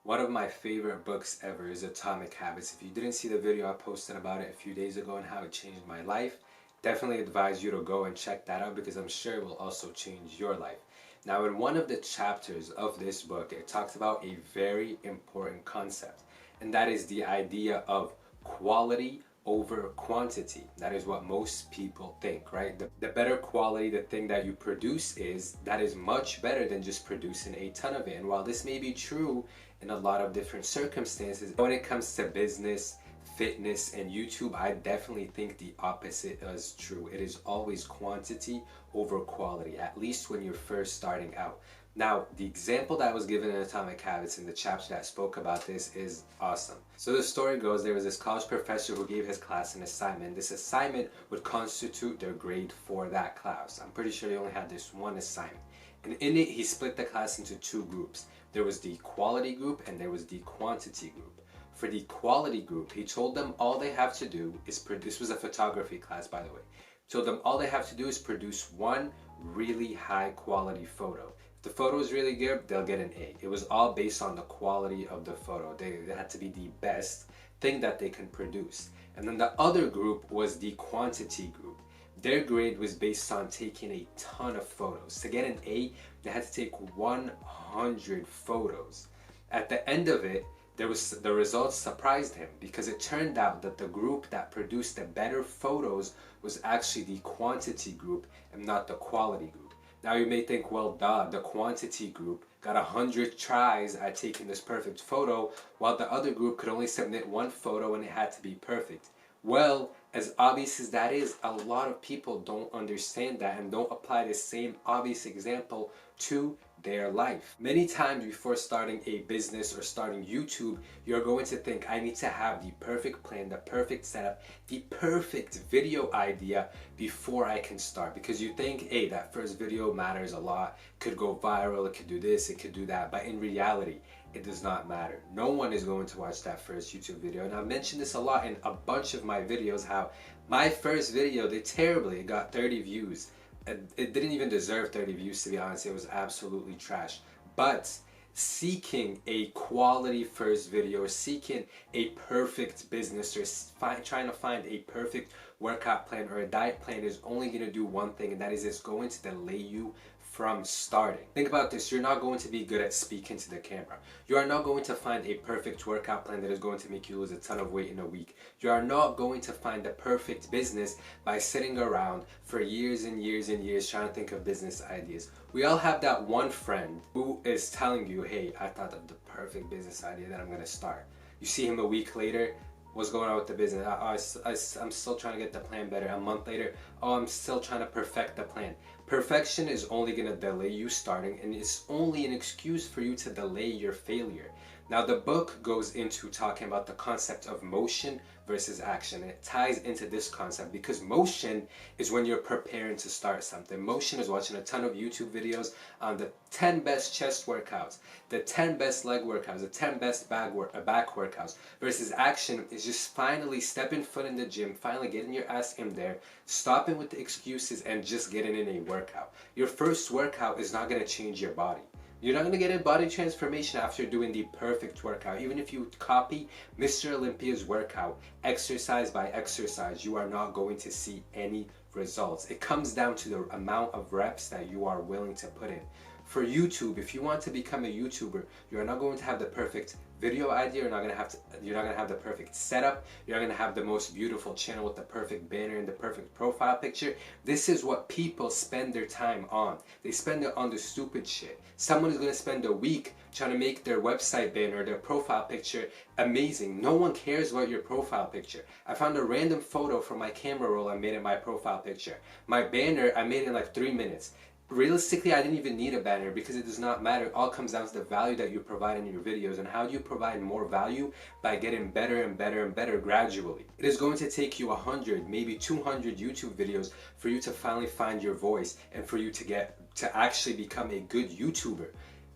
One of my favorite books ever is Atomic Habits. If you didn't see the video I posted about it a few days ago and how it changed my life, definitely advise you to go and check that out because I'm sure it will also change your life. Now, in one of the chapters of this book, it talks about a very important concept, and that is the idea of quality over quantity. That is what most people think, right? The better quality the thing that you produce is, that is much better than just producing a ton of it. And while this may be true in a lot of different circumstances, when it comes to business, fitness, and YouTube, I definitely think the opposite is true. It is always quantity over quality, at least when you're first starting out. Now, the example that was given in Atomic Habits in the chapter that spoke about this is awesome. So the story goes, there was this college professor who gave his class an assignment. This assignment would constitute their grade for that class. I'm pretty sure they only had this one assignment. And in it, he split the class into two groups. There was the quality group and there was the quantity group. For the quality group, he told them all they have to do is this was a photography class, by the way. He told them all they have to do is produce one really high quality photo. If the photo is really good, they'll get an A. It was all based on the quality of the photo. They had to be the best thing that they can produce. And then the other group was the quantity group. Their grade was based on taking a ton of photos. To get an A, they had to take 100 photos. At the end of it, the results surprised him because it turned out that the group that produced the better photos was actually the quantity group and not the quality group. Now you may think, well, duh, the quantity group got 100 tries at taking this perfect photo, while the other group could only submit one photo and it had to be perfect. Well, as obvious as that is, a lot of people don't understand that and don't apply the same obvious example to their life. Many times before starting a business or starting YouTube, you're going to think, I need to have the perfect plan, the perfect setup, the perfect video idea before I can start. Because you think, hey, that first video matters a lot, could go viral, it could do this, it could do that. But in reality, it does not matter. No one is going to watch that first YouTube video. And I've mentioned this a lot in a bunch of my videos, how my first video did terribly. It got 30 views. It didn't even deserve 30 views, to be honest. It was absolutely trash. But seeking a quality first video, or seeking a perfect business, or trying to find a perfect workout plan or a diet plan is only going to do one thing, and that is it's going to delay you from starting. Think about this. You're not going to be good at speaking to the camera. You are not going to find a perfect workout plan that is going to make you lose a ton of weight in a week. You are not going to find the perfect business by sitting around for years and years and years trying to think of business ideas. We all have that one friend who is telling you, hey, I thought of the perfect business idea that I'm going to start. You see him a week later, what's going on with the business? I'm still trying to get the plan better. A month later, oh, I'm still trying to perfect the plan. Perfection is only going to delay you starting, and it's only an excuse for you to delay your failure. Now, the book goes into talking about the concept of motion versus action, and it ties into this concept because motion is when you're preparing to start something. Motion is watching a ton of YouTube videos on the 10 best chest workouts, the 10 best leg workouts, the 10 best back workouts, versus action is just finally stepping foot in the gym, finally getting your ass in there, stopping with the excuses, and just getting in a workout. Your first workout is not going to change your body. You're not going to get a body transformation after doing the perfect workout. Even if you copy Mr. Olympia's workout, exercise by exercise, you are not going to see any results. It comes down to the amount of reps that you are willing to put in. For YouTube, if you want to become a YouTuber, you're not going to have the perfect video idea, you're not going to have the perfect setup, you're not going to have the most beautiful channel with the perfect banner and the perfect profile picture. This is what people spend their time on. They spend it on the stupid shit. Someone is going to spend a week trying to make their website banner, their profile picture amazing. No one cares about your profile picture. I found a random photo from my camera roll I made in my profile picture. My banner, I made it in like 3 minutes. Realistically, I didn't even need a banner because it does not matter. It all comes down to the value that you provide in your videos, and how do you provide more value? By getting better and better and better gradually. It is going to take you 100, maybe 200 YouTube videos for you to finally find your voice and for you to actually become a good YouTuber.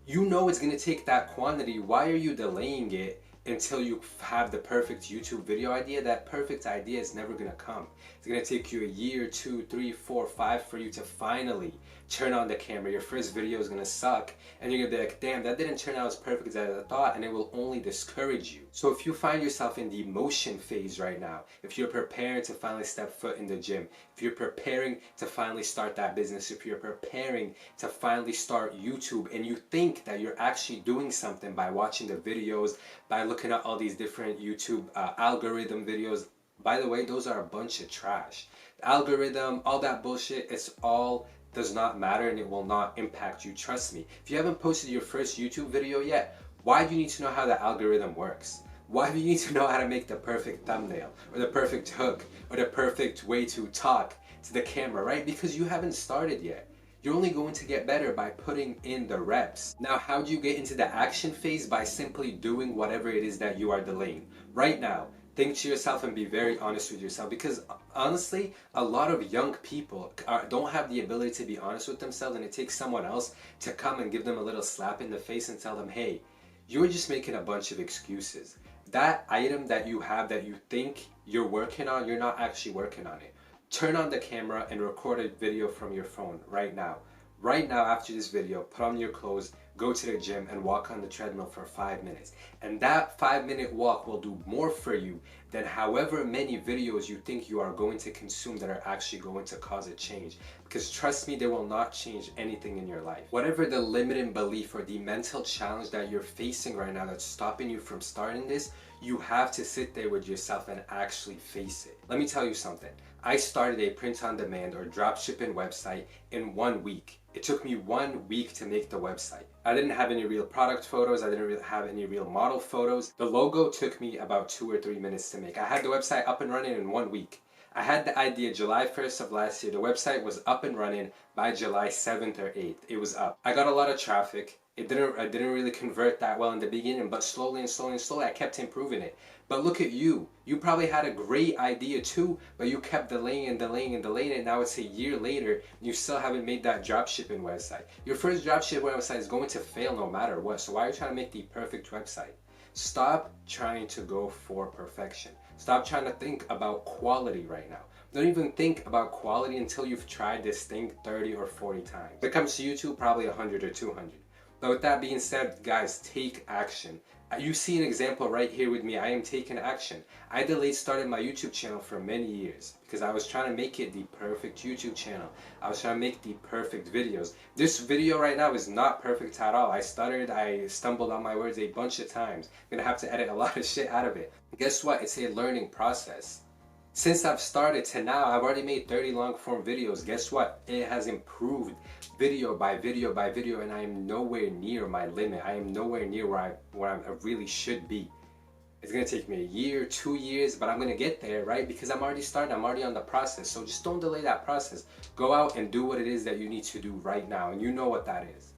You know it's going to take that quantity. Why are you delaying it until you have the perfect YouTube video idea, that perfect idea is never gonna come. It's gonna take you a year, 2, 3, 4, 5 for you to finally turn on the camera. Your first video is gonna suck and you're gonna be like, damn, that didn't turn out as perfect as I thought, and it will only discourage you. So if you find yourself in the motion phase right now, if you're preparing to finally step foot in the gym, if you're preparing to finally start that business, if you're preparing to finally start YouTube, and you think that you're actually doing something by watching the videos, by looking at all these different YouTube algorithm videos, by the way, those are a bunch of trash. The algorithm, all that bullshit, it's all does not matter, and it will not impact you. Trust me. If you haven't posted your first YouTube video yet, why do you need to know how the algorithm works? Why do you need to know how to make the perfect thumbnail, or the perfect hook, or the perfect way to talk to the camera, right? Because you haven't started yet. You're only going to get better by putting in the reps. Now, how do you get into the action phase? By simply doing whatever it is that you are delaying. Right now, think to yourself and be very honest with yourself, because honestly, a lot of young people don't have the ability to be honest with themselves, and it takes someone else to come and give them a little slap in the face and tell them, hey, you're just making a bunch of excuses. That item that you have that you think you're working on, you're not actually working on it. Turn on the camera and record a video from your phone right now. Right now, after this video, put on your clothes, go to the gym and walk on the treadmill for 5 minutes. And that 5-minute walk will do more for you than however many videos you think you are going to consume that are actually going to cause a change. Because trust me, they will not change anything in your life. Whatever the limiting belief or the mental challenge that you're facing right now that's stopping you from starting this, you have to sit there with yourself and actually face it. Let me tell you something. I started a print-on-demand or dropshipping website in 1 week. It took me 1 week to make the website. I didn't have any real product photos. I didn't really have any real model photos. The logo took me about 2 or 3 minutes to make. I had the website up and running in 1 week. I had the idea July 1st of last year. The website was up and running by July 7th or 8th. It was up. I got a lot of traffic. I didn't really convert that well in the beginning, but slowly and slowly and slowly I kept improving it. But look at you. You probably had a great idea too, but you kept delaying and delaying and delaying it. Now it's a year later and you still haven't made that dropshipping website. Your first dropshipping website is going to fail no matter what. So why are you trying to make the perfect website? Stop trying to go for perfection. Stop trying to think about quality right now. Don't even think about quality until you've tried this thing 30 or 40 times. When it comes to YouTube, probably 100 or 200. But with that being said, guys, take action. You see an example right here with me. I am taking action. I delayed starting my YouTube channel for many years because I was trying to make it the perfect YouTube channel. I was trying to make the perfect videos. This video right now is not perfect at all. I stuttered, I stumbled on my words a bunch of times. I'm gonna have to edit a lot of shit out of it. Guess what? It's a learning process. Since I've started to now, I've already made 30 long form videos. Guess what? It has improved video by video by video, and I am nowhere near my limit. I am nowhere near where I really should be. It's gonna take me a year, 2 years, but I'm gonna get there, right? Because I'm already starting, I'm already on the process. So just don't delay that process. Go out and do what it is that you need to do right now, and you know what that is.